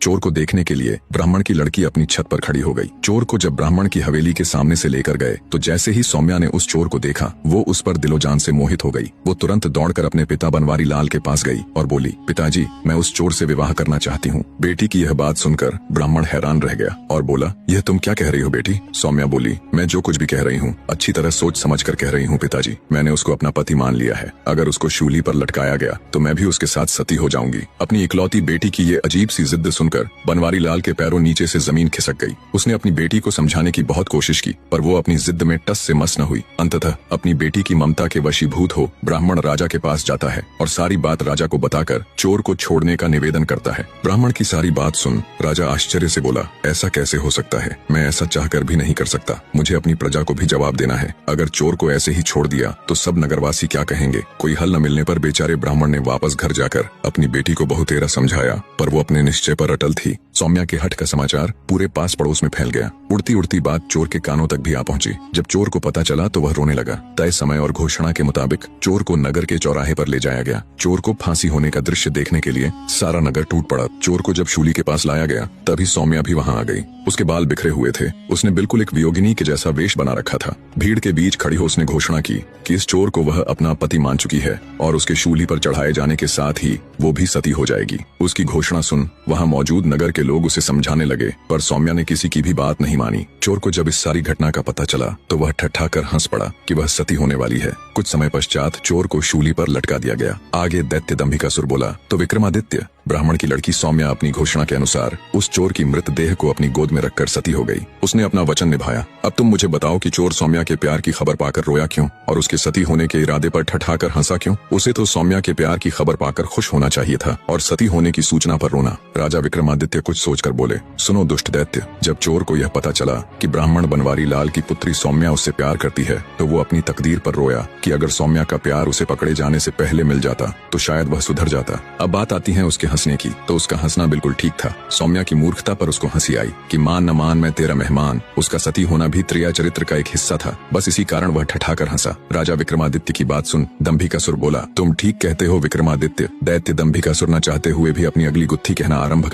चोर को देखने के लिए ब्राह्मण की लड़की अपनी छत पर खड़ी हो गई। चोर को जब ब्राह्मण की हवेली के सामने से लेकर गए तो जैसे ही सौम्या ने उस चोर को देखा वो उस पर दिलोजान से मोहित हो गई। वो तुरंत दौड़कर अपने पिता बनवारी लाल के पास गई और बोली, पिताजी, मैं उस चोर से विवाह करना चाहती हूँ। बेटी की यह बात सुनकर ब्राह्मण हैरान रह गया और बोला, यह तुम क्या कह रही हो बेटी? सौम्या बोली, मैं जो कुछ भी कह रही हूँ अच्छी तरह सोच समझ कर कह रही हूँ पिताजी। मैंने उसको अपना पति मान लिया है। अगर उसको शूली पर लटकाया गया तो मैं भी उसके साथ सती हो जाऊंगी। अपनी इकलौती बेटी की ये अजीब सी जिद सुनकर बनवारी लाल के पैरों नीचे से जमीन खिसक गई। उसने अपनी बेटी को समझाने की बहुत कोशिश की पर वो अपनी जिद में टस से मस न हुई। अंततः अपनी बेटी की ममता के वशीभूत हो ब्राह्मण राजा के पास जाता है और सारी बात राजा को बताकर चोर को छोड़ने का निवेदन करता है। ब्राह्मण की सारी बात सुन राजा आश्चर्य से बोला, ऐसा कैसे हो सकता है? मैं ऐसा चाहकर भी नहीं कर सकता। मुझे अपनी प्रजा को भी जवाब देना है। अगर चोर को ऐसे ही छोड़ दिया तो सब नगरवासी क्या कहेंगे? कोई हल न मिलने पर बेचारे ब्राह्मण ने वापस घर जाकर अपनी बेटी को बहुतेरा समझाया पर वो अपने निश्चय पर अटल थी। सौम्या के हठ का समाचार पूरे पास पड़ोस में फैल गया। उड़ती उड़ती बात चोर के कानों तक भी आ पहुंची। जब चोर को पता चला तो वह रोने लगा। तय समय और घोषणा के मुताबिक चोर को नगर के चौराहे पर ले जाया गया। चोर को फांसी होने का दृश्य देखने के लिए सारा नगर टूट पड़ा। चोर को जब शूली के पास लाया गया तभी सौम्या भी वहां आ गई। उसके बाल बिखरे हुए थे। उसने बिल्कुल एक वियोगिनी के जैसा वेश बना रखा था। भीड़ के बीच खड़ी हो उसने घोषणा की कि इस चोर को वह अपना पति मान चुकी है और उसके शूली पर चढ़ाए जाने के साथ ही वो भी सती हो जाएगी। उसकी घोषणा सुन वहां मौजूद नगर के लोग उसे समझाने लगे पर सौम्या ने किसी की भी बात नहीं मानी। चोर को जब इस सारी घटना का पता चला तो वह ठठाकर हंस पड़ा कि वह सती होने वाली है। कुछ समय पश्चात चोर को शूली पर लटका दिया गया। आगे दैत्य दंभिकासुर बोला, तो विक्रमादित्य, ब्राह्मण की लड़की सौम्या अपनी घोषणा के अनुसार उस चोर की मृतदेह को अपनी गोद में रखकर सती हो गई। उसने अपना वचन निभाया। अब तुम मुझे बताओ कि चोर सौम्या के प्यार की खबर पाकर रोया क्यों और उसके सती होने के इरादे पर ठठाकर हंसा क्यों? उसे तो सौम्या के प्यार की खबर पाकर खुश होना चाहिए था और सती होने की सूचना पर रोना। राजा विक्रमादित्य कुछ सोचकर बोले, सुनो दुष्ट दैत्य, जब चोर को यह पता चला कि ब्राह्मण बनवारी लाल की पुत्री सौम्या उससे प्यार करती है तो वो अपनी तकदीर पर रोया कि अगर सौम्या का प्यार उसे पकड़े जाने से पहले मिल जाता तो शायद वह सुधर जाता। अब बात आती है उसके हंसने की, तो उसका हंसना बिल्कुल ठीक था। सौम्या की मूर्खता पर उसको हंसी आई कि मान न मान मैं तेरा मेहमान। उसका सती होना भी त्रिया चरित्र का एक हिस्सा था। बस इसी कारण वह ठठाकर हंसा। राजा विक्रमादित्य की बात सुन दंभिकासुर बोला, तुम ठीक कहते हो विक्रमादित्य। दैत्य दंभिकासुर न चाहते हुए भी अपनी अगली गुत्थी कहना आरंभ